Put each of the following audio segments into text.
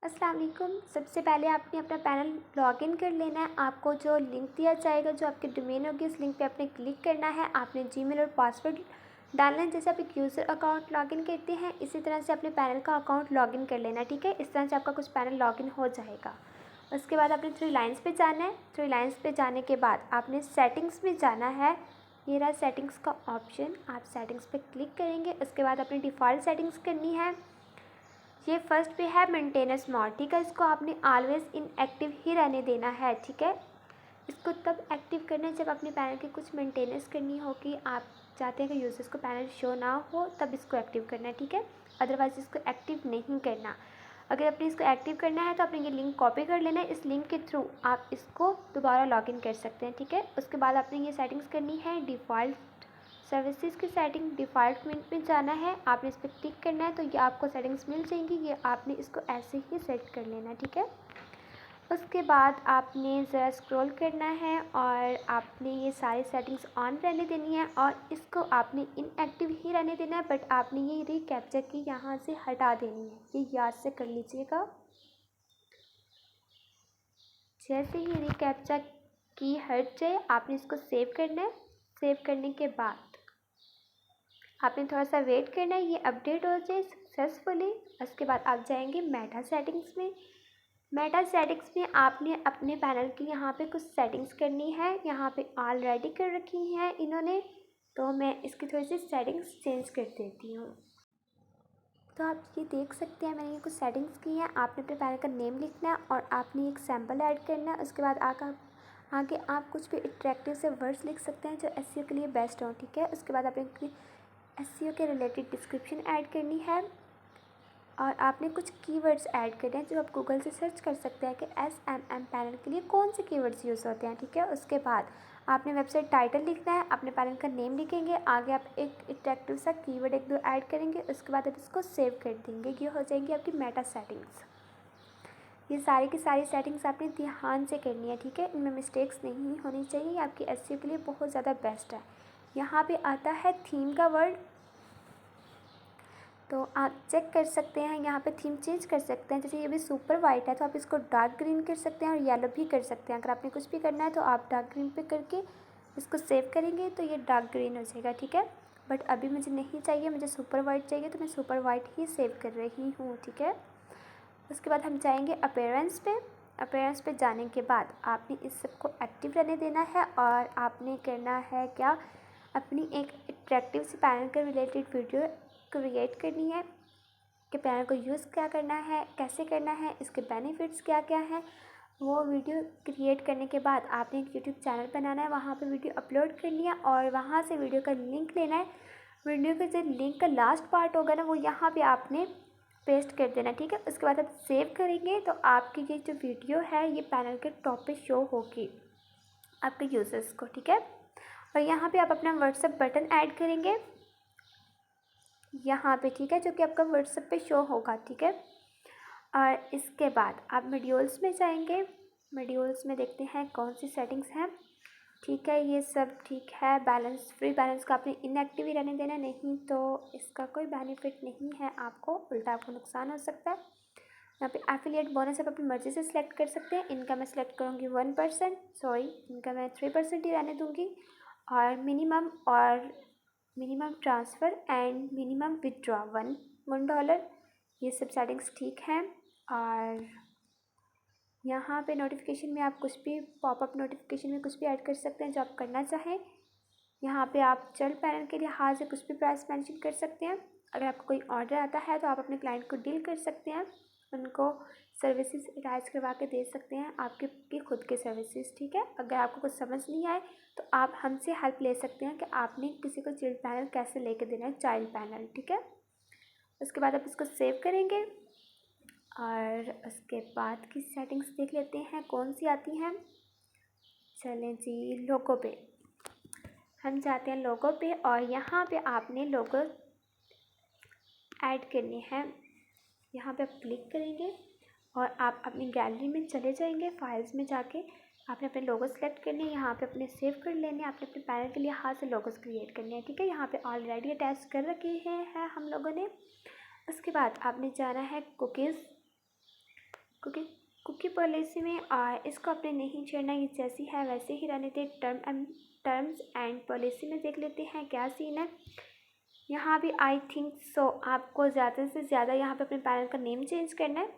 अस्सलाम वालेकुम। सबसे पहले आपने अपना पैनल लॉगिन कर लेना है। आपको जो लिंक दिया जाएगा, जो आपकी डोमेन होगी, उस लिंक पे आपने क्लिक करना है। आपने जीमेल और पासवर्ड डालना है। जैसे आप एक यूज़र अकाउंट लॉगिन करते हैं, इसी तरह से अपने पैनल का अकाउंट लॉगिन कर लेना है। ठीक है, इस तरह से आपका कुछ पैनल लॉगिन हो जाएगा। उसके बाद आपने थ्री लाइन्स पे जाना है। थ्री लाइन्स पे जाने के बाद आपने सेटिंग्स में जाना है। ये रहा सेटिंग्स का ऑप्शन, आप सेटिंग्स पे क्लिक करेंगे। उसके बाद अपनी डिफ़ॉल्ट सेटिंग्स करनी है। ये फर्स्ट पे है मेंटेनेंस मोड। ठीक है, इसको आपने ऑलवेज इनएक्टिव ही रहने देना है। ठीक है, इसको तब एक्टिव करना है जब अपने पैनल की कुछ मेंटेनेंस करनी हो, कि आप चाहते हैं कि यूज़र्स को पैनल शो ना हो, तब इसको एक्टिव करना है। ठीक है, अदरवाइज़ इसको एक्टिव नहीं करना। अगर आपने इसको एक्टिव करना है तो आपने ये लिंक कॉपी कर लेना है। इस लिंक के थ्रू आप इसको दोबारा लॉगिन कर सकते हैं। ठीक है, उसके बाद आपने ये सेटिंग्स करनी है। डिफ़ॉल्ट सर्विसेज की सेटिंग डिफ़ॉल्ट में जाना है। आपने इस पर क्लिक करना है तो ये आपको सेटिंग्स मिल जाएंगी। ये आपने इसको ऐसे ही सेट कर लेना है। ठीक है, उसके बाद आपने ज़रा स्क्रॉल करना है और आपने ये सारी सेटिंग्स ऑन रहने देनी है और इसको आपने इनएक्टिव ही रहने देना है। बट आपने ये रिकैप्चर की यहाँ से हटा देनी है, ये याद से कर लीजिएगा। जैसे ही रिकैप्चर की हट जाए आपने इसको सेव करना है। सेव करने के बाद आपने थोड़ा सा वेट करना है, ये अपडेट हो जाए सक्सेसफुली। उसके बाद आप जाएंगे मेटा सेटिंग्स में। मेटा सेटिंग्स में आपने अपने पैनल की यहाँ पे कुछ सेटिंग्स करनी है। यहाँ पे ऑलरेडी कर रखी हैं इन्होंने, तो मैं इसकी थोड़ी सी सेटिंग्स चेंज कर देती हूँ। तो आप ये देख सकते हैं मैंने ये कुछ सेटिंग्स की हैं। आपने अपने पैनल का नेम लिखना है और आपने एक सैम्पल ऐड करना है। उसके बाद आगे आप कुछ भी अट्रैक्टिव से वर्ड्स लिख सकते हैं जो एसईओ के लिए बेस्ट हों। ठीक है, उसके बाद आपने एसईओ के रिलेटेड डिस्क्रिप्शन ऐड करनी है और आपने कुछ कीवर्ड्स ऐड करने हैं जो आप गूगल से सर्च कर सकते हैं कि SMM पैनल के लिए कौन से कीवर्ड्स यूज़ होते हैं। ठीक है, उसके बाद आपने वेबसाइट टाइटल लिखना है, अपने पैनल का नेम लिखेंगे, आगे आप एक अट्रैक्टिव सा कीवर्ड एक दो ऐड करेंगे। उसके बाद आप इसको सेव कर देंगे। ये हो जाएंगी आपकी मेटा सेटिंग्स। ये सारी की सारी सेटिंग्स आपने ध्यान से करनी है। ठीक है, इनमें मिस्टेक्स नहीं होनी चाहिए। आपकी एसईओ के लिए बहुत ज़्यादा बेस्ट है। यहाँ पे आता है थीम का वर्ड, तो आप चेक कर सकते हैं। यहाँ पे थीम चेंज कर सकते हैं। जैसे ये भी सुपर वाइट है तो आप इसको डार्क ग्रीन कर सकते हैं और येलो भी कर सकते हैं। अगर आपने कुछ भी करना है तो आप डार्क ग्रीन पे करके इसको सेव करेंगे तो ये डार्क ग्रीन हो जाएगा। ठीक है, बट अभी मुझे नहीं चाहिए, मुझे सुपर वाइट चाहिए, तो मैं सुपर वाइट ही सेव कर रही हूँ। ठीक है, उसके बाद हम जाएंगे अपीयरेंस पे। अपीयरेंस पे जाने के बाद आपने इस सबको एक्टिव रहने देना है और आपने करना है क्या, अपनी एक अट्रैक्टिव सी पैनल के रिलेटेड वीडियो क्रिएट करनी है कि पैनल को यूज़ क्या करना है, कैसे करना है, इसके बेनिफिट्स क्या क्या हैं। वो वीडियो क्रिएट करने के बाद आपने एक यूट्यूब चैनल बनाना है, वहाँ पे वीडियो अपलोड करनी है और वहाँ से वीडियो का लिंक लेना है। वीडियो का जो लिंक का लास्ट पार्ट होगा ना, वो यहाँ पे आपने पेस्ट कर देना। ठीक है, उसके बाद आप सेव करेंगे तो आपकी ये जो वीडियो है ये पैनल के टॉप पे शो होगी आपके यूज़र्स को। ठीक है, और यहाँ पे आप अपना व्हाट्सएप बटन ऐड करेंगे यहाँ पे। ठीक है, जो कि आपका व्हाट्सएप पे शो होगा। ठीक है, और इसके बाद आप मॉड्यूल्स में जाएंगे। मॉड्यूल्स में देखते हैं कौन सी सेटिंग्स हैं। ठीक है, ये सब ठीक है। बैलेंस, फ्री बैलेंस का आपने इनएक्टिव ही रहने देना, नहीं तो इसका कोई बेनिफिट नहीं है आपको, उल्टा आपको नुकसान हो सकता है। यहाँ पे एफिलिएट बोनस आप अपनी मर्ज़ी से सिलेक्ट कर सकते हैं। इनका मैं सिलेक्ट करूँगी 1%, सॉरी इनका मैं 3% ही रहने दूँगी। और minimum transfer and minimum withdraw $1। ये सब सेटिंग्स ठीक हैं। और यहाँ पे नोटिफिकेशन में आप कुछ भी, पॉपअप नोटिफिकेशन में कुछ भी ऐड कर सकते हैं जो आप करना चाहें। यहाँ पे आप चल पैनल के लिहाज से कुछ भी प्राइस मेंशन कर सकते हैं। अगर आपको कोई ऑर्डर आता है तो आप अपने क्लाइंट को डील कर सकते हैं, उनको सर्विसेज अटैच करवा के दे सकते हैं, आपकी खुद के सर्विसेज। ठीक है, अगर आपको कुछ समझ नहीं आए तो आप हमसे हेल्प ले सकते हैं कि आपने किसी को चिल्ड पैनल कैसे लेके देना है, चाइल्ड पैनल। ठीक है, उसके बाद आप इसको सेव करेंगे और उसके बाद की सेटिंग्स देख लेते हैं कौन सी आती हैं। चलें जी, लोगो पे हम जाते हैं। लोगो पे और यहाँ पे आपने लोगो ऐड करने हैं। यहाँ पे आप क्लिक करेंगे और आप अपनी गैलरी में चले जाएंगे। फाइल्स में जाके आपने अपने लोगो सेलेक्ट करने हैं, यहाँ पे अपने सेव कर लेने हैं। आपने अपने पैनल के लिए हाथ से लोगोस क्रिएट करने हैं। ठीक है, यहाँ पे ऑलरेडी अटैच कर रखे हैं हम लोगों ने। उसके बाद आपने जाना है कुकीज़। कुकी कुकी पॉलिसी में इसको आपने नहीं छेड़ना, ये जैसी है वैसे ही रहने दें। टर्म्स एंड पॉलिसी में देख लेते हैं क्या सीन है। यहाँ भी आई थिंक सो आपको ज़्यादा से ज़्यादा यहाँ पे अपने पैनल का नेम चेंज करना है।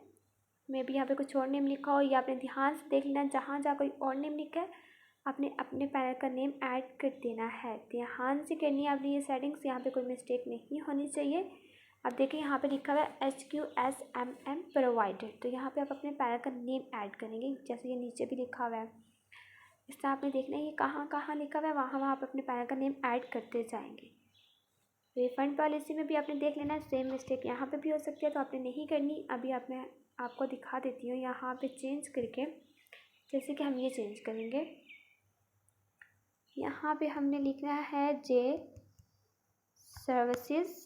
मे बी यहाँ पे कुछ और नेम लिखा हो, या आपने ध्यान से देख लेना, जहाँ जहाँ कोई और नेम लिखा है आपने अपने पैनल का नेम ऐड कर देना है। ध्यान से करनी है आपने ये सेटिंग्स, यहाँ पे कोई मिस्टेक नहीं होनी चाहिए। अब देखिए यहाँ पे लिखा हुआ है HQSMM प्रोवाइडर, तो यहाँ पे आप अपने पैनल का नेम ऐड करेंगे, जैसे ये नीचे भी लिखा हुआ है। इस तरह आपने देखना है ये कहाँ कहाँ लिखा हुआ है, वहाँ वहाँ आप अपने पैनल का नेम ऐड करते जाएंगे। रिफंड पॉलिसी में भी आपने देख लेना है, सेम मिस्टेक यहाँ पे भी हो सकती है, तो आपने नहीं करनी। अभी आपको दिखा देती हूँ यहाँ पे चेंज करके। जैसे कि हम ये चेंज करेंगे, यहाँ पे हमने लिखना है जे सर्विसेज,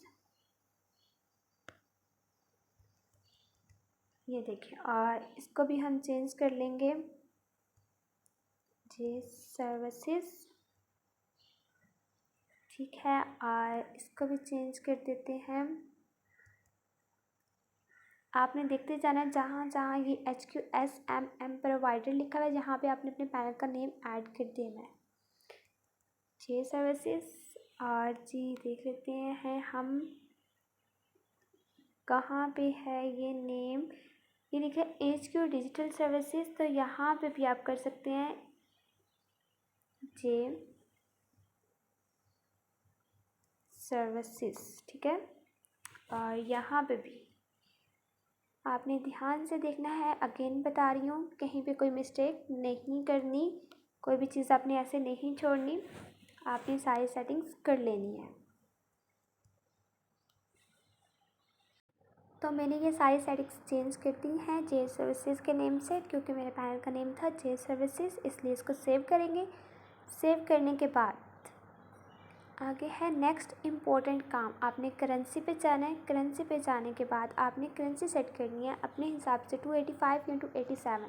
ये देखिए, और इसको भी हम चेंज कर लेंगे जे सर्विसेज, ठीक है। और इसको भी चेंज कर देते हैं। आपने देखते जाना है जहाँ जहाँ ये HQSMM प्रोवाइडर लिखा हुआ है, यहाँ पे आपने अपने पैनल का नेम ऐड कर देना है, जे सर्विसेज। और जी देख लेते हैं हम कहाँ पे है ये नेम, ये लिखा है HQ डिजिटल सर्विसेज, तो यहाँ पे भी आप कर सकते हैं जे सर्विसेज, ठीक है। और यहाँ पे भी आपने ध्यान से देखना है, अगेन बता रही हूँ, कहीं पे कोई मिस्टेक नहीं करनी, कोई भी चीज़ आपने ऐसे नहीं छोड़नी, आपने सारी सेटिंग्स कर लेनी है। तो मैंने ये सारी सेटिंग्स चेंज कर दी हैं जे सर्विसेज के नेम से, क्योंकि मेरे पैनल का नेम था जे सर्विसेज, इसलिए इसको सेव करेंगे। सेव करने के बाद आगे है नेक्स्ट इम्पोर्टेंट काम, आपने करेंसी पे जाना है। करेंसी पे जाने के बाद आपने करेंसी सेट करनी है अपने हिसाब से 285 या 287।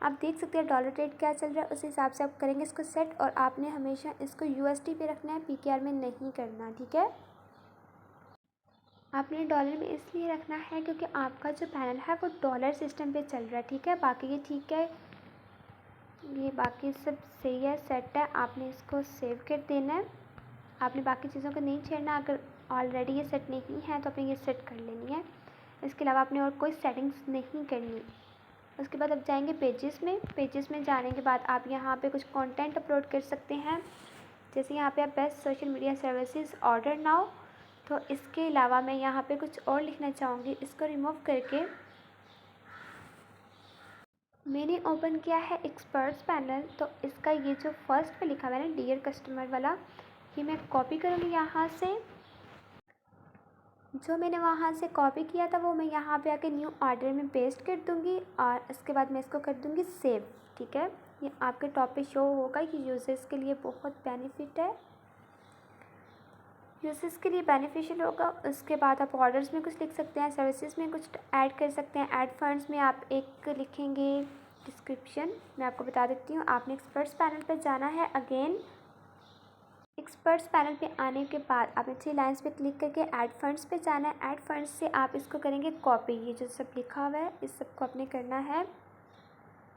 आप देख सकते हैं डॉलर रेट क्या चल रहा है, उस हिसाब से आप करेंगे इसको सेट। और आपने हमेशा इसको USD पे रखना है, PKR में नहीं करना, ठीक है। आपने डॉलर में इसलिए रखना है क्योंकि आपका जो पैनल है वो डॉलर सिस्टम पे चल रहा है, ठीक है। बाकी ये ठीक है, ये बाकी सब सही है, सेट है। आपने इसको सेव कर देना है, आपने बाकी चीज़ों को नहीं छेड़ना। अगर ऑलरेडी ये सेट नहीं है तो आपने ये सेट कर लेनी है, इसके अलावा आपने और कोई सेटिंग्स नहीं करनी। उसके बाद आप जाएंगे पेजेस में। पेजेस में जाने के बाद आप यहाँ पे कुछ कंटेंट अपलोड कर सकते हैं, जैसे यहाँ पे आप best social media services order now. तो इसके अलावा मैं यहाँ पे कुछ और लिखना चाहूँगी, इसको रिमूव करके मैंने ओपन किया है एक्सपर्ट्स पैनल। तो इसका ये जो फर्स्ट पे लिखा हुआ है ना डियर कस्टमर वाला, ये मैं कॉपी करूँगी यहाँ से। जो मैंने वहाँ से कॉपी किया था वो मैं यहाँ पे आके न्यू ऑर्डर में पेस्ट कर दूँगी, और इसके बाद मैं इसको कर दूँगी सेव, ठीक है। ये आपके टॉप पे शो होगा, ये यूजर्स के लिए बहुत बेनिफिट है, यूजर्स के लिए बेनिफिशियल होगा। उसके बाद आप ऑर्डर्स में कुछ लिख सकते हैं, सर्विसेज में कुछ ऐड कर सकते हैं। ऐड फंड्स में आप एक लिखेंगे डिस्क्रिप्शन, मैं आपको बता देती हूँ। आपने एक्सपर्ट्स पैनल पर जाना है। अगेन एक्सपर्ट्स पैनल पे आने के बाद आपने 3 लाइन्स पे क्लिक करके ऐड फंड्स पे जाना है। ऐड फंड्स से आप इसको करेंगे कॉपी, ये जो सब लिखा हुआ है इस सबको आपने करना है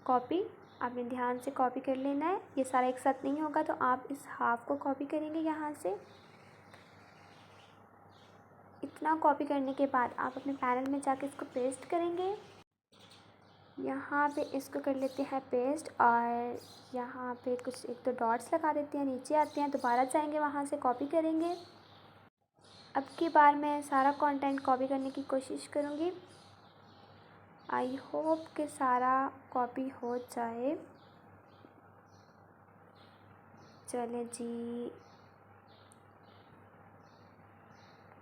कॉपी। आपने ध्यान से कॉपी कर लेना है, ये सारा एक साथ नहीं होगा, तो आप इस हाफ को कॉपी करेंगे यहाँ से। इतना कॉपी करने के बाद आप अपने पैनल में जाके इसको पेस्ट करेंगे। यहाँ पे इसको कर लेते हैं पेस्ट, और यहाँ पे कुछ 1-2 डॉट्स लगा देते हैं, नीचे आते हैं, दोबारा जाएंगे वहाँ से कॉपी करेंगे। अब की बार मैं सारा कंटेंट कॉपी करने की कोशिश करूँगी, आई होप कि सारा कॉपी हो जाए। चलें जी,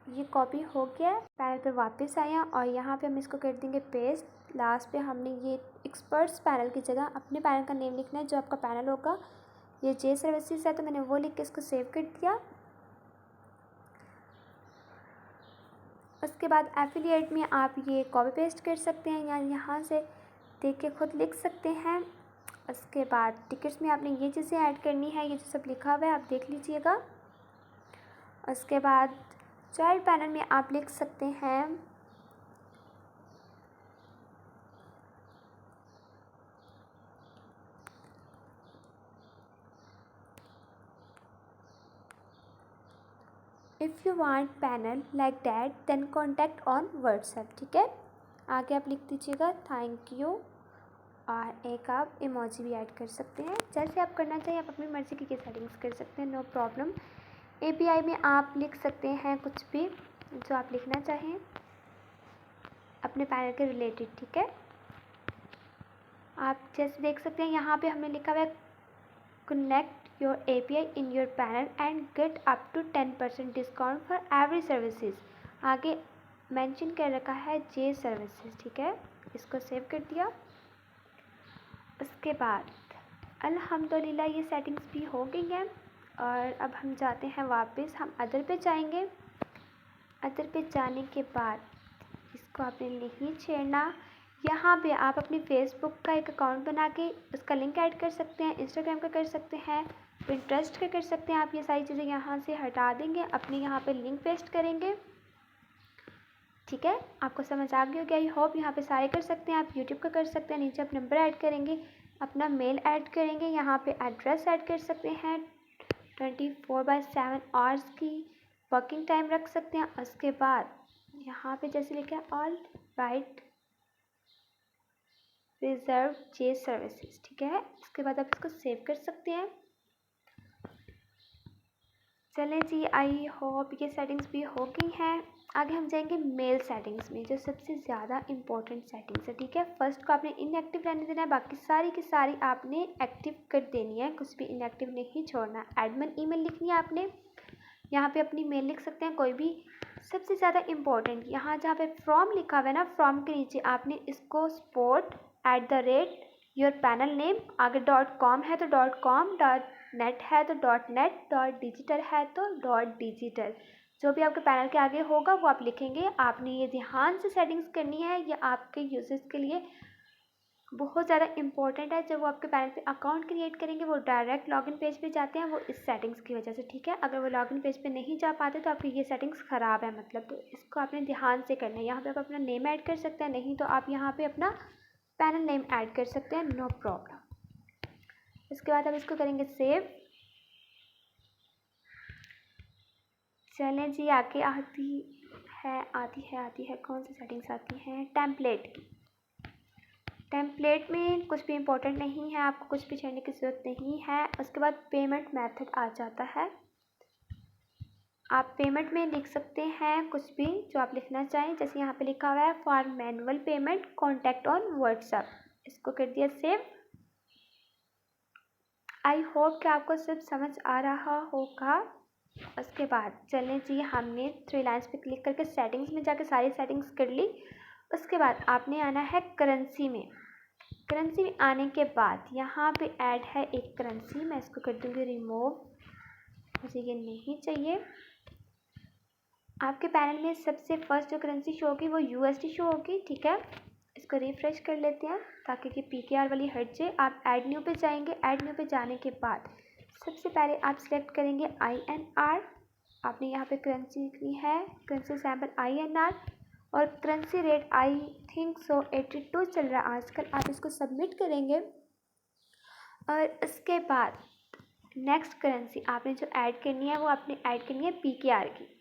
ये कॉपी हो गया। पैनल पे वापस आए हैं और यहाँ पे हम इसको कर देंगे पेस्ट। लास्ट पे हमने ये एक्सपर्ट्स पैनल की जगह अपने पैनल का नेम लिखना है, जो आपका पैनल होगा। ये जे सर्विसेज है तो मैंने वो लिख के इसको सेव कर दिया। उसके बाद एफिलिएट में आप ये कॉपी पेस्ट कर सकते हैं, या यहाँ से देख के खुद लिख सकते हैं। उसके बाद टिकट्स में आपने ये चीज़ें ऐड करनी है, ये जो सब लिखा हुआ है आप देख लीजिएगा। उसके बाद चाइल्ड पैनल में आप लिख सकते हैं if you want panel like that then contact on WhatsApp. ठीक है, आगे आप लिख दीजिएगा थैंक यू और एक आप इमोजी भी ऐड कर सकते हैं। जैसे आप करना चाहिए, आप अपनी मर्ज़ी की सेटिंग्स कर सकते हैं, नो प्रॉब्लम। एपीआई में आप लिख सकते हैं कुछ भी जो आप लिखना चाहें अपने पैनल के रिलेटेड। ठीक है, आप जैसे देख सकते हैं यहाँ पे हमने लिखा हुआ है connect your API in your panel and get up to 10% discount for every services. आगे मेंशन कर रखा है जे सर्विसेज। ठीक है, इसको सेव कर दिया। उसके बाद अल्हम्दुलिल्लाह ये सेटिंग्स भी हो गई हैं और अब हम जाते हैं वापस, हम अदर पे जाएंगे। अदर पे जाने के बाद इसको आपने नहीं छेड़ना। यहाँ पे आप अपनी फेसबुक का एक अकाउंट बना के उसका लिंक ऐड कर सकते हैं, इंस्टाग्राम का कर सकते हैं, पिंटरेस्ट का कर सकते हैं। आप ये सारी चीज़ें यहाँ से हटा देंगे, अपने यहाँ पे लिंक पेस्ट करेंगे। ठीक है, आपको समझ आ गई होगी आई होप। यहाँ पे सारे कर सकते हैं, आप यूट्यूब का कर सकते हैं। नीचे आप नंबर ऐड करेंगे, अपना मेल ऐड करेंगे, यहाँ पे एड्रेस ऐड कर सकते हैं। 24/7 आवर्स की वर्किंग टाइम रख सकते हैं। उसके बाद यहाँ पे जैसे लिखा है ऑल राइट रिजर्व जे सर्विसेज। ठीक है, इसके बाद आप इसको सेव कर सकते हैं। चलें जी, आई होप ये सेटिंग्स भी हो गई हैं। आगे हम जाएंगे मेल सेटिंग्स में, जो सबसे ज़्यादा इंपॉर्टेंट सेटिंग्स है। ठीक है, फर्स्ट को आपने इनएक्टिव रहने देना है, बाकी सारी की सारी आपने एक्टिव कर देनी है, कुछ भी इनएक्टिव नहीं छोड़ना। एडमिन ईमेल लिखनी है आपने, यहाँ पे अपनी मेल लिख सकते हैं कोई भी। सबसे ज़्यादा इम्पोर्टेंट यहाँ जहाँ पे फ्रॉम लिखा हुआ है ना, फ्रॉम के नीचे आपने इसको support@योर पैनल नेम, आगे .com है तो .com, .net है तो .net, .digital है तो .digital। जो भी आपके पैनल के आगे होगा वो आप लिखेंगे। आपने ये ध्यान से सेटिंग्स करनी है, ये आपके यूजर्स के लिए बहुत ज़्यादा इंपॉर्टेंट है। जब वो आपके पैनल पे अकाउंट क्रिएट करेंगे वो डायरेक्ट लॉगिन पेज पे जाते हैं, वो इस सेटिंग्स की वजह से। ठीक है, अगर वो लॉगिन पेज पे नहीं जा पाते तो आपकी ये सेटिंग्स ख़राब है मतलब, तो इसको आपने ध्यान से करना है। यहाँ पे आप अपना नेम ऐड कर सकते हैं, नहीं तो आप यहाँ पे अपना पैनल नेम ऐड कर सकते हैं, नो प्रॉब्लम। इसके बाद आप इसको करेंगे सेव। चलें जी, आगे आती है कौन सी सेटिंग्स आती हैं, टेम्पलेट की। टेम्पलेट में कुछ भी इम्पोर्टेंट नहीं है, आपको कुछ भी छेड़ने की ज़रूरत नहीं है। उसके बाद पेमेंट मेथड आ जाता है। आप पेमेंट में लिख सकते हैं कुछ भी जो आप लिखना चाहें, जैसे यहाँ पे लिखा हुआ है for manual payment contact on WhatsApp. इसको कर दिया सेव। आई होप कि आपको सब समझ आ रहा होगा। उसके बाद चलें जी, हमने 3 लाइन्स पे क्लिक करके सेटिंग्स में जाके सारी सेटिंग्स कर ली। उसके बाद आपने आना है करेंसी में। करेंसी में आने के बाद यहाँ पे ऐड है एक करेंसी, मैं इसको कर दूँगी रिमूव, मुझे ये नहीं चाहिए। आपके पैनल में सबसे फर्स्ट जो करेंसी शो होगी वो USD शो होगी। ठीक है, इसको रिफ्रेश कर लेते हैं ताकि कि PKR वाली हट जाए। आप ऐड न्यू पे जाएंगे। ऐड न्यू पे जाने के बाद सबसे पहले आप सिलेक्ट करेंगे INR। आपने यहाँ पे करेंसी लिखनी है, करेंसी सैम्पल INR, और currency rate I think so 82 चल रहा है आजकल। आप इसको सबमिट करेंगे और इसके बाद नेक्स्ट करेंसी आपने जो ऐड करनी है वो आपने ऐड करनी है PKR की।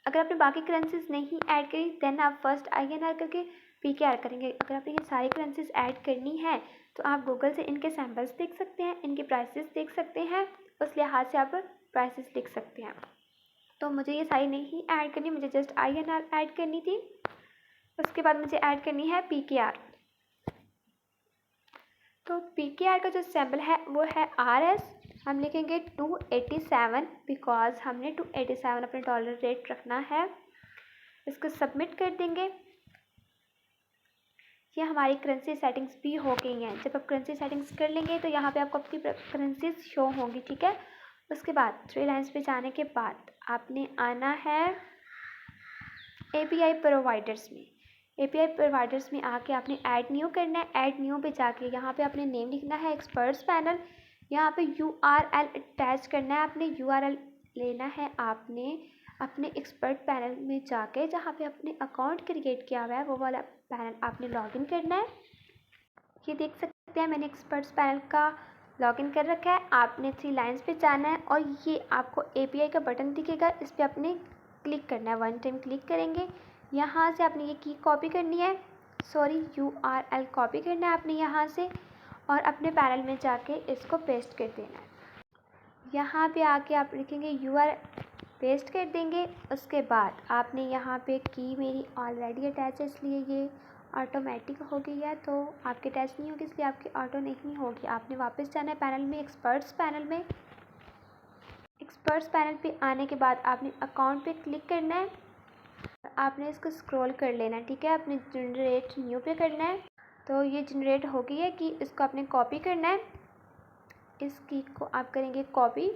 अगर आपने बाकी करेंसीज नहीं ऐड करी देन आप फर्स्ट INR करके PKR करेंगे। अगर आपने ये सारी करेंसीज ऐड करनी है तो आप गूगल से इनके सैम्पल्स देख सकते हैं, इनके प्राइसेस देख सकते हैं, उस लिहाज से आप प्राइसेस लिख सकते हैं। तो मुझे ये सारी नहीं ऐड करनी, मुझे जस्ट INR ऐड करनी थी। उसके बाद मुझे ऐड करनी है PKR। तो PKR का जो सैम्पल है वो है RS। हम लिखेंगे 287 बिकॉज हमने 287 अपने डॉलर रेट रखना है। इसको सबमिट कर देंगे। ये हमारी करेंसी सेटिंग्स भी हो गई हैं। जब आप करेंसी सेटिंग्स कर लेंगे तो यहाँ पे आपको अपनी करेंसीज शो होंगी। ठीक है, उसके बाद 3 लाइन्स पे जाने के बाद आपने आना है API प्रोवाइडर्स में। API प्रोवाइडर्स में आके आपने ऐड न्यू करना है। ऐड न्यू पे जाके यहाँ पे आपने नेम लिखना है एक्सपर्ट्स पैनल, यहाँ पे URL अटैच करना है। आपने URL लेना है आपने अपने एक्सपर्ट पैनल में जाके, जहाँ पे अपने अकाउंट क्रिएट किया हुआ है वो वाला पैनल आपने लॉगिन करना है। ये देख सकते हैं मैंने एक्सपर्ट्स पैनल का लॉगिन कर रखा है। आपने 3 लाइन्स पे जाना है और ये आपको API का बटन दिखेगा, इस पर अपने क्लिक करना है, 1 टाइम क्लिक करेंगे। यहाँ से आपने ये की कॉपी करनी है, सॉरी URL कॉपी करना है आपने यहाँ से, और अपने पैनल में जाके इसको पेस्ट कर देना है। यहाँ पे आके आप लिखेंगे URL पेस्ट कर देंगे। उसके बाद आपने यहाँ पे की मेरी ऑलरेडी अटैच है इसलिए ये ऑटोमेटिक हो गई है, तो आपकी अटैच नहीं होगी इसलिए आपकी ऑटो नहीं होगी। आपने वापस जाना है पैनल में, एक्सपर्ट्स पैनल में। एक्सपर्ट्स पैनल पे आने के बाद आपने अकाउंट पे क्लिक करना है, आपने इसको स्क्रॉल कर लेना है, ठीक है। आपने जनरेट न्यू पे करना है, तो ये जनरेट हो गई है कि इसको आपने कॉपी करना है। इस की को आप करेंगे कॉपी,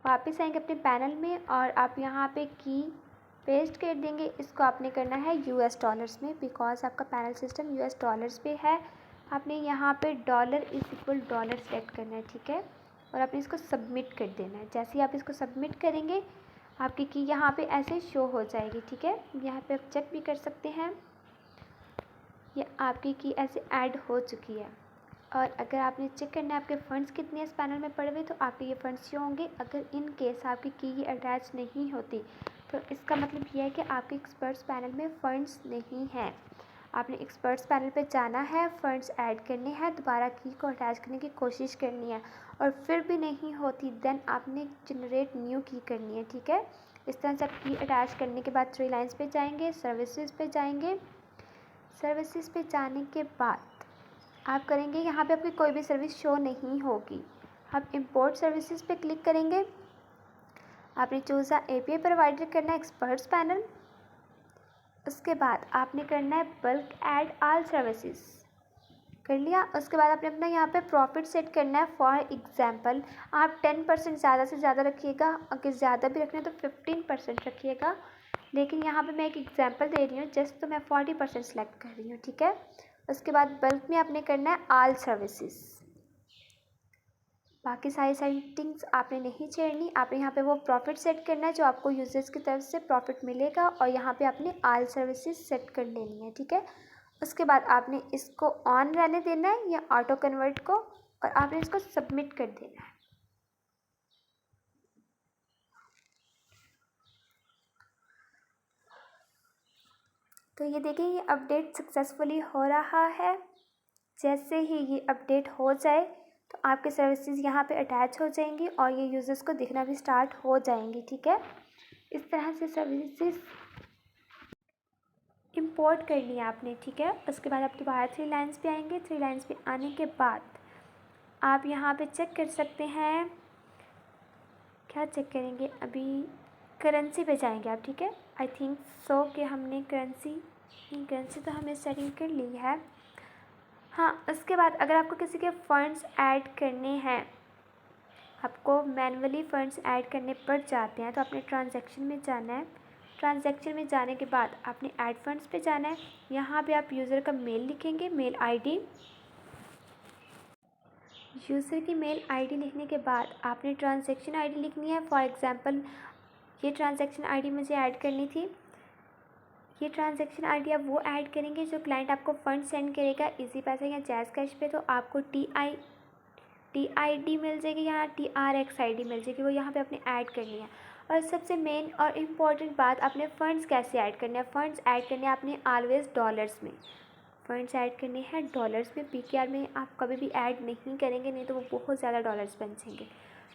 वापस आएंगे अपने पैनल में और आप यहाँ पे की पेस्ट कर देंगे। इसको आपने करना है US डॉलर्स में, बिकॉज आपका पैनल सिस्टम US डॉलर्स पे है। आपने यहाँ पे $=$ सेलेक्ट करना है, ठीक है, और आपने इसको सबमिट कर देना है। जैसे ही आप इसको सबमिट करेंगे आपकी की यहाँ पे ऐसे शो हो जाएगी, ठीक है। यहाँ पे आप चेक भी कर सकते हैं, ये आपकी की ऐसे ऐड हो चुकी है। और अगर आपने चेक करना है आपके फ़ंड्स कितने इस पैनल में पड़े हुए, तो आपके ये फ़ंड्स शो होंगे। अगर इन केस आपकी की अटैच नहीं होती तो इसका मतलब ये है कि आपके एक्सपर्ट्स पैनल में फ़ंड्स नहीं हैं। आपने एक्सपर्ट्स पैनल पे जाना है, फ़ंड्स ऐड करने हैं, दोबारा की को अटैच करने की कोशिश करनी है, और फिर भी नहीं होती देन आपने जनरेट न्यू की करनी है, ठीक है। इस तरह से आप की अटैच करने के बाद 3 लाइन्स पे जाएंगे, सर्विसेज पे जाएंगे। सर्विसेज पे जाने के बाद आप करेंगे, यहाँ पे आपकी कोई भी सर्विस शो नहीं होगी। आप इंपोर्ट सर्विसेज पे क्लिक करेंगे, आपने चूज़ API प्रोवाइडर करना है एक्सपर्ट्स पैनल। उसके बाद आपने करना है बल्क ऐड ऑल सर्विसेज, कर लिया। उसके बाद आपने अपना यहाँ पे प्रॉफिट सेट करना है। फॉर एग्जांपल आप 10% ज़्यादा से ज़्यादा रखिएगा, अगर ज़्यादा भी रखना है तो 15% रखिएगा, लेकिन यहाँ पे मैं एक एग्जांपल दे रही हूँ जस्ट, तो मैं 40% सेलेक्ट कर रही हूँ, ठीक है। उसके बाद बल्क में आपने करना है ऑल सर्विसेज, बाकी सारी सेटिंग्स आपने नहीं छेड़नी। आपने यहाँ पे वो प्रॉफिट सेट करना है जो आपको यूजर्स की तरफ से प्रॉफिट मिलेगा, और यहाँ पे आपने ऑल सर्विसेज सेट कर लेनी है, ठीक है। उसके बाद आपने इसको ऑन रहने देना है या ऑटो कन्वर्ट को, और आपने इसको सबमिट कर देना है। तो ये देखिए ये अपडेट सक्सेसफुली हो रहा है। जैसे ही ये अपडेट हो जाए तो आपके सर्विसेज यहाँ पे अटैच हो जाएंगी और ये यूज़र्स को दिखना भी स्टार्ट हो जाएंगी, ठीक है। इस तरह से सर्विसेज इंपोर्ट कर लिया आपने, ठीक है। उसके बाद आप दोबारा 3 लाइन्स पे आएंगे। 3 लाइन्स पे आने के बाद आप यहाँ पे चेक कर सकते हैं, क्या चेक करेंगे, अभी करेंसी पे जाएंगे आप, ठीक है। आई थिंक सो कि हमने करेंसी तो हमने सेटिंग कर ली है। हाँ, उसके बाद अगर आपको किसी के फ़ंड्स ऐड करने हैं, आपको मैनुअली फ़ंड्स ऐड करने पड़ जाते हैं, तो आपने ट्रांजैक्शन में जाना है। ट्रांजैक्शन में जाने के बाद आपने ऐड फंड्स पे जाना है। यहाँ पे आप यूज़र का मेल लिखेंगे, मेल आईडी। यूज़र की मेल आईडी लिखने के बाद आपने ट्रांजैक्शन आईडी लिखनी है। फॉर एग्ज़ाम्पल ये ट्रांजैक्शन आईडी मुझे ऐड करनी थी। ये ट्रांजैक्शन आईडी आप वो ऐड करेंगे जो क्लाइंट आपको फ़ंड सेंड करेगा इजी पैसा या जैज़ कैश पे, तो आपको TID मिल जाएगी, यहाँ TRX ID मिल जाएगी, वो यहाँ पे आपने ऐड करनी है। और सबसे मेन और इम्पॉर्टेंट बात, आपने फ़ंड्स कैसे ऐड करने हैं। फ़ंड्स ऐड करने आपने ऑलवेज़ डॉलर्स में फ़ंड्स ऐड करने हैं, डॉलर्स में। PKR में आप कभी भी ऐड नहीं करेंगे, नहीं तो वो बहुत ज़्यादा डॉलर्स बन जाएंगे।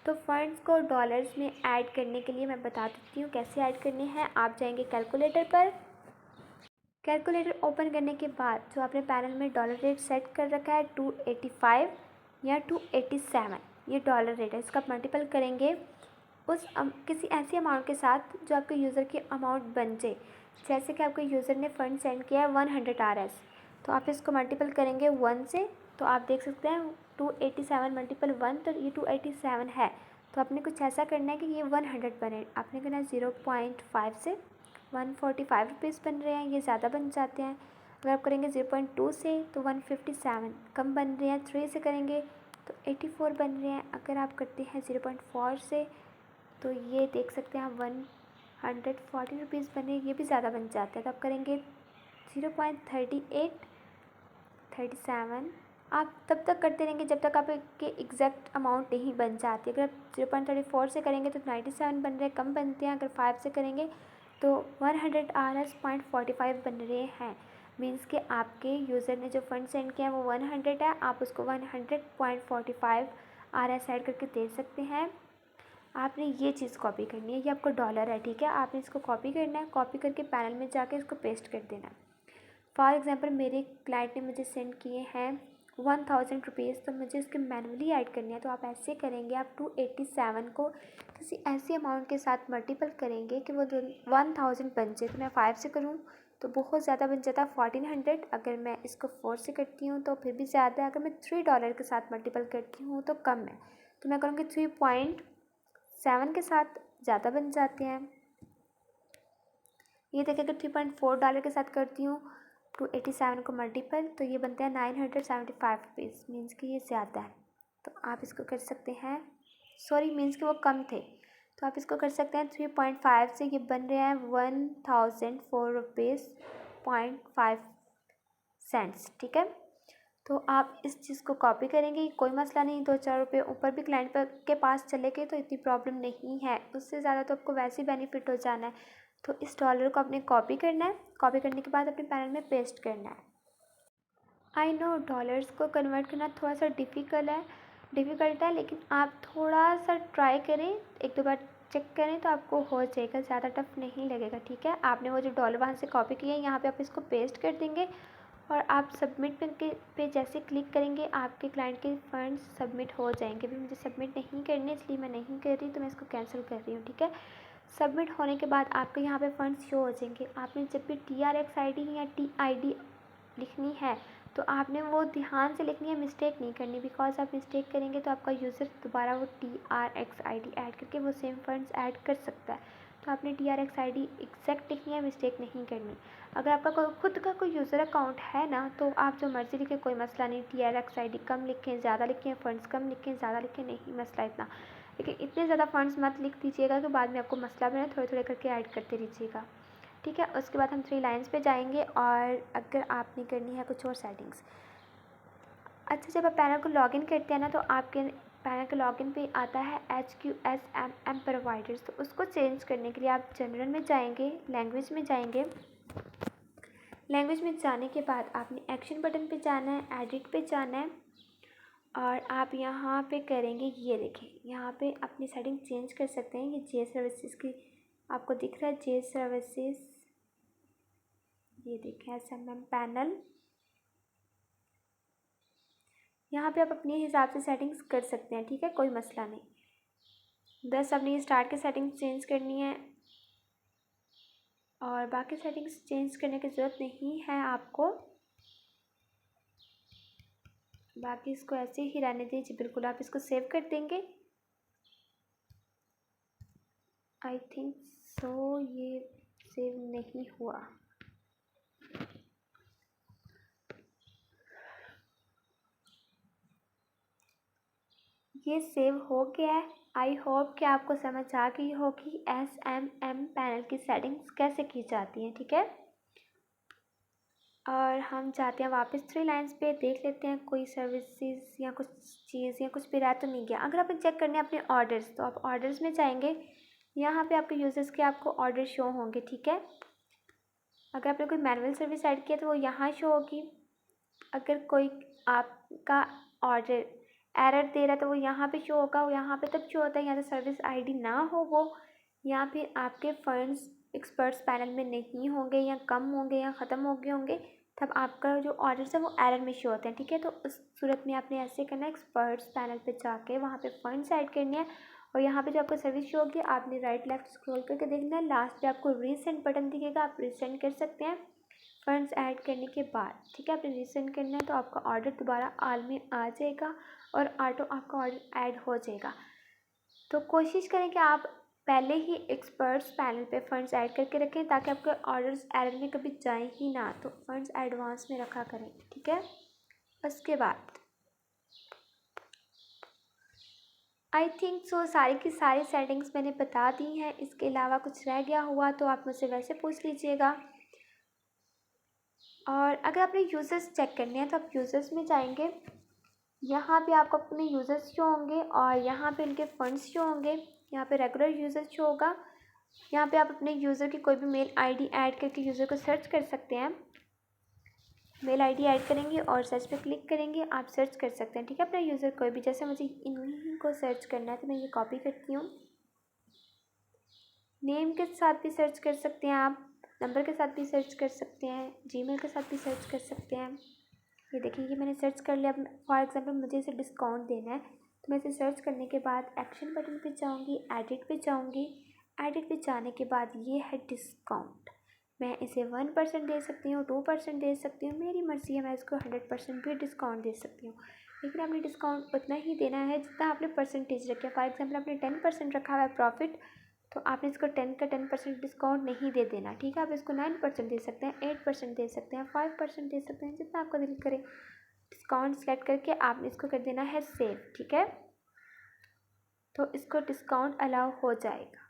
तो फ़ंड्स को डॉलर्स में ऐड करने के लिए मैं बता देती हूँ कैसे ऐड करने हैं। आप जाएंगे कैलकुलेटर पर, कैलकुलेटर ओपन करने के बाद जो आपने पैनल में डॉलर रेट सेट कर रखा है 285 या 287, ये डॉलर रेट है। इसका मल्टीपल करेंगे उस किसी ऐसी अमाउंट के साथ जो आपके यूज़र की अमाउंट बन जाए। जैसे कि आपके यूज़र ने फ़ंड सेंड किया है 100 RS, तो आप इसको मल्टीपल करेंगे 1 से, तो आप देख सकते हैं 287 मल्टीपल 1, तो ये 287 है। तो आपने कुछ ऐसा करना है कि ये 100 बने। आपने करना है 0.5 से 145 रुपीज़ बन रहे हैं, ये ज़्यादा बन जाते हैं। अगर आप करेंगे 0.2 से तो 157 कम बन रहे हैं। 3 से करेंगे तो 84 बन रहे हैं। अगर आप करते हैं 0.4 से तो ये देख सकते हैं आप 140 रुपीज़ बने, ये भी ज़्यादा बन जाते हैं। तो आप करेंगे 0.38, 37, आप तब तक करते रहेंगे जब तक आपके एग्जैक्ट अमाउंट नहीं बन जाती। अगर आप 0.34 से करेंगे तो 97 बन रहे हैं, कम बनते हैं। अगर 5 से करेंगे तो 100 RS.45 बन रहे हैं। मीन्स कि आपके यूज़र ने जो फंड सेंड किया है वो 100 है, आप उसको 100.45 RS ऐड करके दे सकते हैं। आपने ये चीज़ कॉपी करनी है, ये आपका डॉलर है, ठीक है। आपने इसको कॉपी करना है, कॉपी करके पैनल में जाके इसको पेस्ट कर देना है। फॉर एग्जांपल मेरे क्लाइंट ने मुझे सेंड किए हैं 1000 रुपीज़, तो मुझे उसके मैनुअली ऐड करनी है। तो आप ऐसे करेंगे, आप 287 को किसी ऐसी अमाउंट के साथ मल्टीपल करेंगे कि वो 1000 बन जाए। तो मैं 5 से करूँ तो बहुत ज़्यादा बन जाता है 1400। अगर मैं इसको 4 से करती हूँ तो फिर भी ज़्यादा है। अगर मैं $3 के साथ मल्टीपल करती हूँ तो कम है। तो मैं करूँगी 3.7 के साथ, ज़्यादा बन जाते हैं। ये देखिए अगर $3.4 के साथ करती हूँ 287 को मल्टीपल तो ये बनते हैं 975 रुपीज़। मीन्स कि ये ज़्यादा है, तो आप इसको कर सकते हैं। सॉरी, मीन्स कि वो कम थे, तो आप इसको कर सकते हैं 3.5 से। ये बन रहे हैं 1004 रुपीज़ .5 ठीक है। तो आप इस चीज़ को कॉपी करेंगे, कोई मसला नहीं। 2-4 रुपये ऊपर भी क्लाइंट के पास चले गए तो इतनी प्रॉब्लम नहीं है, उससे ज़्यादा तो आपको वैसे ही बेनिफिट हो जाना है। तो इस डॉलर को आपने कॉपी करना है, कॉपी करने के बाद अपने पैनल में पेस्ट करना है। आई नो डॉलर्स को कन्वर्ट करना थोड़ा सा डिफ़िकल्ट है, लेकिन आप थोड़ा सा ट्राई करें, एक दो बार चेक करें तो आपको हो जाएगा, ज़्यादा टफ नहीं लगेगा, ठीक है। आपने वो जो डॉलर वहाँ से कॉपी किया है यहाँ पे आप इसको पेस्ट कर देंगे और आप सबमिट पे जैसे क्लिक करेंगे आपके क्लाइंट के फंड्स सबमिट हो जाएंगे। अभी मुझे सबमिट नहीं करने इसलिए मैं नहीं कर रही, तो मैं इसको कैंसिल कर रही हूँ, ठीक है। सबमिट होने के बाद आपके यहाँ पे फंड्स शो हो जाएंगे। आपने जब भी TRX ID या TID लिखनी है तो आपने वो ध्यान से लिखनी है, मिस्टेक नहीं करनी। बिकॉज आप मिस्टेक करेंगे तो आपका यूज़र दोबारा वो TRX ID ऐड करके वो सेम फंड्स ऐड कर सकता है। तो आपने TRX ID एग्जैक्ट लिखनी है, मिस्टेक नहीं करनी। अगर आपका कोई खुद का कोई यूज़र अकाउंट है ना तो आप जो मर्ज़ी लिखें, कोई मसला नहीं। TRX ID कम लिखें, ज़्यादा लिखें, फ़ंड्स कम लिखें, ज़्यादा लिखें, नहीं मसला इतना। लेकिन इतने ज़्यादा फ़ंड्स मत लिख दीजिएगा कि बाद में आपको मसला बने, थोड़े थोड़े करके ऐड करते रहिएगा, ठीक है। उसके बाद हम 3 लाइन्स पे जाएंगे और अगर आपने करनी है कुछ और सेटिंग्स। अच्छा, जब आप पैनल को लॉगिन करते हैं ना तो आपके पैनल के लॉगिन पे आता है HQSMM प्रोवाइडर्स। तो उसको चेंज करने के लिए आप जनरल में जाएंगे, लैंग्वेज में जाएंगे। लैंग्वेज में जाने के बाद आपने एक्शन बटन पे जाना है, एडिट पे जाना है और आप यहाँ पे करेंगे, ये देखें यहाँ पे अपनी सेटिंग चेंज कर सकते हैं। ये जे सर्विसेज की आपको दिख रहा है, जे सर्विसेज, ये देखें SMM पैनल। यहाँ पे आप अपने हिसाब से सेटिंग्स कर सकते हैं, ठीक है, कोई मसला नहीं। बस अपनी स्टार्ट की सेटिंग्स चेंज करनी है और बाकी सेटिंग्स चेंज करने की ज़रूरत नहीं है आपको। बाकी इसको ऐसे ही रहने दीजिए, बिल्कुल। आप इसको सेव कर देंगे। आई थिंक सो ये सेव नहीं हुआ। ये सेव हो गया है। आई होप कि आपको समझ आ गई होगी SMM पैनल की सेटिंग्स कैसे की जाती हैं, ठीक है। और हम जाते हैं वापस 3 लाइन्स पे, देख लेते हैं कोई सर्विसेज या कुछ चीज़ या कुछ भी रह तो नहीं गया। अगर आपने चेक करने हैं अपने ऑर्डर्स तो आप ऑर्डर्स में जाएंगे, यहाँ पे आपके यूज़र्स के आपको ऑर्डर शो होंगे, ठीक है। अगर आपने कोई मैनुअल सर्विस ऐड किया तो वो यहाँ शो होगी। अगर कोई आपका ऑर्डर एरर दे रहा है तो वो यहाँ पे शो होगा। वो यहाँ पे तब शो होता है यहाँ से सर्विस ID ना हो, वो यहाँ पे आपके फंड्स एक्सपर्ट्स पैनल में नहीं होंगे या कम होंगे या ख़त्म हो गए होंगे, तब आपका जो ऑर्डर्स है वो एरर में शो होते हैं, ठीक है। तो उस सूरत में आपने ऐसे करना है, एक्सपर्ट्स पैनल पे जाके वहाँ पे फंड्स ऐड करने हैं और यहाँ पे जो आपको सर्विस शो होगी आपने राइट लेफ्ट स्क्रॉल करके देखना है। लास्ट पे आपको रीसेंड बटन दिखेगा, आप रीसेंड कर सकते हैं फंड्स ऐड करने के बाद, ठीक है। आपने रीसेंड करना है तो आपका ऑर्डर दोबारा आल में आ जाएगा और ऑटो आपका ऑर्डर ऐड हो जाएगा। तो कोशिश करें कि आप पहले ही एक्सपर्ट्स पैनल पे फंड्स ऐड करके रखें ताकि आपके ऑर्डर्स एरर में कभी जाएं ही ना। तो फंड्स एडवांस में रखा करें, ठीक है। उसके बाद आई थिंक सो सारी की सारी सेटिंग्स मैंने बता दी हैं। इसके अलावा कुछ रह गया हुआ तो आप मुझसे वैसे पूछ लीजिएगा। और अगर आपने यूज़र्स चेक करने हैं तो आप यूज़र्स में जाएंगे, यहाँ पे आपको अपने यूज़र्स शो होंगे और यहाँ पे उनके फंड्स शो होंगे। यहाँ पे रेगुलर यूज़र शो होगा। यहाँ पे आप अपने यूज़र की कोई भी मेल आईडी ऐड करके यूज़र को सर्च कर सकते हैं। मेल आईडी ऐड करेंगे और सर्च पे क्लिक करेंगे, आप सर्च कर सकते हैं, ठीक है, अपना यूज़र कोई भी। जैसे मुझे इन्हीं को सर्च करना है तो मैं ये कॉपी करती हूँ। नेम के साथ भी सर्च कर सकते हैं आप, नंबर के साथ भी सर्च कर सकते हैं, जीमेल के साथ भी सर्च कर सकते हैं। ये देखिए कि मैंने सर्च कर लिया। फॉर एग्जांपल मुझे इसे डिस्काउंट देना है तो मैं इसे सर्च करने के बाद एक्शन बटन पे जाऊँगी, एडिट पे जाऊँगी। एडिट पे जाने के बाद ये है डिस्काउंट। मैं इसे 1% दे सकती हूँ, 2% दे सकती हूँ, मेरी मर्ज़ी है। मैं इसको 100% भी डिस्काउंट दे सकती हूँ, लेकिन आपने डिस्काउंट उतना ही देना है जितना आपने परसेंटेज रखा है। फॉर एग्जाम्पल आपने 10% रखा हुआ है प्रॉफिट, तो आपने इसको 10% डिस्काउंट नहीं दे देना, ठीक है। आप इसको 9% दे सकते हैं, 8% दे सकते हैं, 5% दे सकते हैं, जितना आपका दिल करे। डिस्काउंट सेलेक्ट करके आपने इसको कर देना है सेव, ठीक है। तो इसको डिस्काउंट अलाउ हो जाएगा।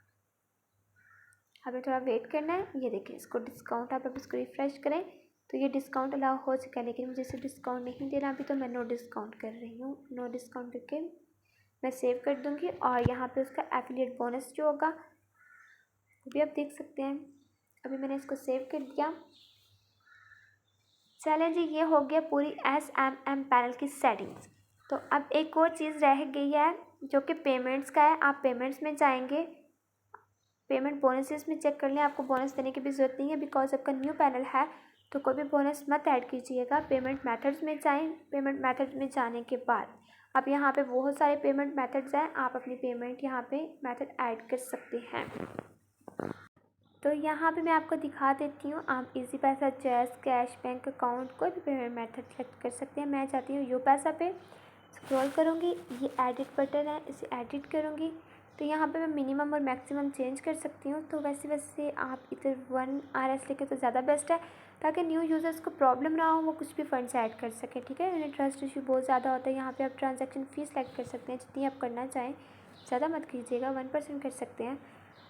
हमें थोड़ा वेट करना है। ये देखिए इसको डिस्काउंट, आप इसको रिफ़्रेश करें तो ये डिस्काउंट अलाउ हो चुका है, लेकिन मुझे इसे डिस्काउंट नहीं देना अभी, तो मैं नो डिस्काउंट कर रही हूँ। नो डिस्काउंट करके मैं सेव कर दूँगी और यहाँ पे उसका एफिलिएट बोनस जो होगा वो भी आप देख सकते हैं। अभी मैंने इसको सेव कर दिया। चलें जी, ये हो गया पूरी SMM पैनल की सेटिंग्स। तो अब एक और चीज़ रह गई है जो कि पेमेंट्स का है। आप पेमेंट्स में जाएंगे, पेमेंट बोनसेस में चेक कर लें। आपको बोनस देने की भी ज़रूरत नहीं है, बिकॉज आपका न्यू पैनल है, तो कोई भी बोनस मत ऐड कीजिएगा। पेमेंट मेथड्स में जाएं। पेमेंट मेथड में जाने के बाद अब यहाँ पे बहुत सारे पेमेंट मेथड्स हैं, आप अपनी पेमेंट यहाँ पे मेथड ऐड कर सकते हैं। तो यहाँ पे मैं आपको दिखा देती हूँ। आप इजी पैसा, चेस, कैश, बैंक अकाउंट, कोई भी पेमेंट मेथड सेलेक्ट कर सकते हैं। मैं चाहती हूँ यू पैसा पे स्क्रॉल करूँगी, ये एडिट बटन है, इसे एडिट करूँगी तो यहाँ पे मैं मिनिमम और मैक्सिमम चेंज कर सकती हूँ। तो वैसे आप इधर 1 RS लेके तो ज़्यादा बेस्ट है, ताकि न्यू यूज़र्स को प्रॉब्लम ना हो, वो कुछ भी फंड्स ऐड कर सकें, ठीक है। उन्हें ट्रस्ट इशू बहुत ज़्यादा होता है। यहाँ पे आप ट्रांजैक्शन फ़ीस सेलेक्ट कर सकते हैं, जितनी आप करना चाहें, ज़्यादा मत कीजिएगा, 1% कर सकते हैं।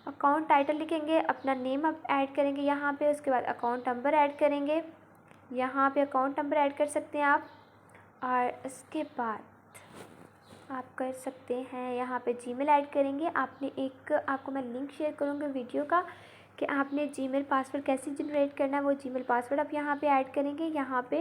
अकाउंट टाइटल लिखेंगे, अपना नेम आप ऐड करेंगे यहाँ पे, उसके बाद अकाउंट नंबर ऐड करेंगे, यहाँ पे अकाउंट नंबर ऐड कर सकते हैं आप। और इसके बाद आप कर सकते हैं यहाँ पे जीमेल ऐड करेंगे। आपको मैं लिंक शेयर करूँगी वीडियो का कि आपने जीमेल पासवर्ड कैसे जनरेट करना है। वो जीमेल पासवर्ड आप यहाँ पे ऐड करेंगे, यहाँ पे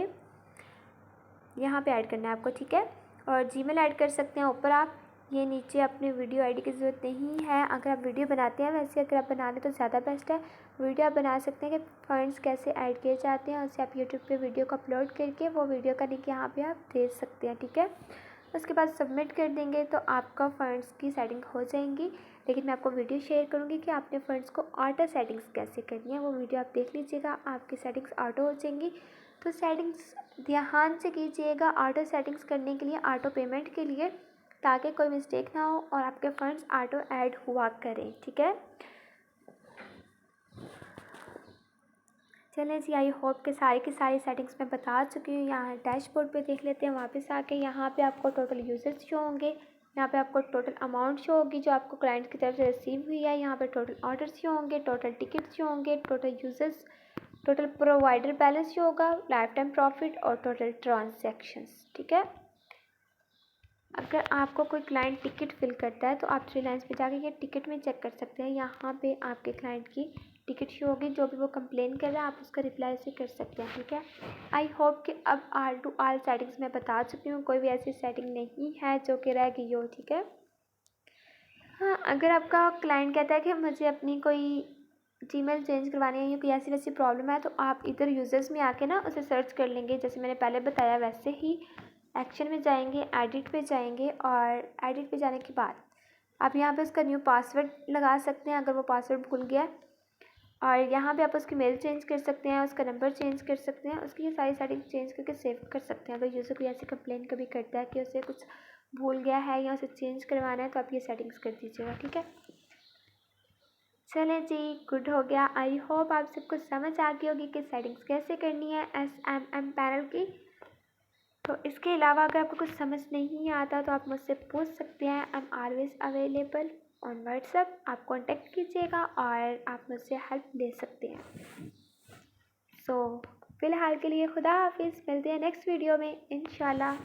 ऐड करना है आपको, ठीक है। और जीमेल ऐड कर सकते हैं ऊपर आप। ये नीचे अपने वीडियो आईडी की ज़रूरत नहीं है अगर आप वीडियो बनाते हैं। वैसे अगर आप बना लें तो ज़्यादा बेस्ट है। वीडियो आप बना सकते हैं कि फंड्स कैसे ऐड किए जाते हैं, उससे आप यूट्यूब पे वीडियो को अपलोड करके वो वीडियो का लिंक यहाँ पे आप दे सकते हैं, ठीक है। उसके बाद सबमिट कर देंगे तो आपका फ़ंड्स की सेटिंग हो जाएंगी। लेकिन मैं आपको वीडियो शेयर करूँगी कि आपने फ़ंड्स को ऑटो सेटिंग्स कैसे करनी है। वो वीडियो आप देख लीजिएगा, आपकी सेटिंग्स ऑटो हो जाएंगी। तो सेटिंग्स ध्यान से कीजिएगा ऑटो सेटिंग्स करने के लिए, ऑटो पेमेंट के लिए, ताकि कोई मिस्टेक ना हो और आपके फ़ंड्स ऑटो ऐड हुआ करें, ठीक है। चलें जी, आई होप कि सारी की सारी सेटिंग्स मैं बता चुकी हूँ। यहाँ डैशबोर्ड पे देख लेते हैं वापस आके। यहाँ पे आपको टोटल यूजर्स शो होंगे, यहाँ पे आपको टोटल अमाउंट शो होगी जो आपको क्लाइंट की तरफ से रिसीव हुई है। यहाँ पे टोटल ऑर्डर्स शो होंगे, टोटल टिकट्स शो होंगे, total users, total provider balance show होगा, लाइफ टाइम प्रॉफिट और टोटल ट्रांजेक्शन्स, ठीक है। अगर आपको कोई क्लाइंट टिकट फिल करता है तो आप थ्री लाइन्स पे जाके ये टिकट में चेक कर सकते हैं। यहाँ पे आपके क्लाइंट की टिकट शो होगी, जो भी वो कंप्लेन कर रहा है आप उसका रिप्लाई से कर सकते हैं, ठीक है। आई होप कि अब ऑल टू ऑल सेटिंग्स मैं बता चुकी हूँ, कोई भी ऐसी सेटिंग नहीं है जो कि रह गई हो, ठीक है। हाँ, अगर आपका क्लाइंट कहता है कि मुझे अपनी कोई जीमेल चेंज करवानी है या कोई ऐसी वैसी प्रॉब्लम है, तो आप इधर यूज़र्स में आके ना उसे सर्च कर लेंगे, जैसे मैंने पहले बताया वैसे ही। एक्शन में जाएंगे, एडिट पे जाएंगे और एडिट पे जाने के बाद आप यहाँ पे उसका न्यू पासवर्ड लगा सकते हैं अगर वो पासवर्ड भूल गया। और यहाँ पे आप उसकी मेल चेंज कर सकते हैं, उसका नंबर चेंज कर सकते हैं, उसकी ये सारी सेटिंग चेंज करके सेव कर सकते हैं। अगर यूज़र कोई ऐसी कंप्लेन कभी करता है कि उसे कुछ भूल गया है या उसे चेंज करवाना है, तो आप ये सेटिंग्स कर दीजिएगा, ठीक है। चलें जी, गुड हो गया। आई होप आप सबको समझ आ गई होगी कि सेटिंग्स कैसे करनी है SMM पैनल की। तो इसके अलावा अगर आपको कुछ समझ नहीं आता तो आप मुझसे पूछ सकते हैं। I am always available on WhatsApp, आप कांटेक्ट कीजिएगा और आप मुझसे हेल्प ले सकते हैं। सो फ़िलहाल के लिए खुदा हाफिज़, मिलते हैं नेक्स्ट वीडियो में इंशाल्लाह।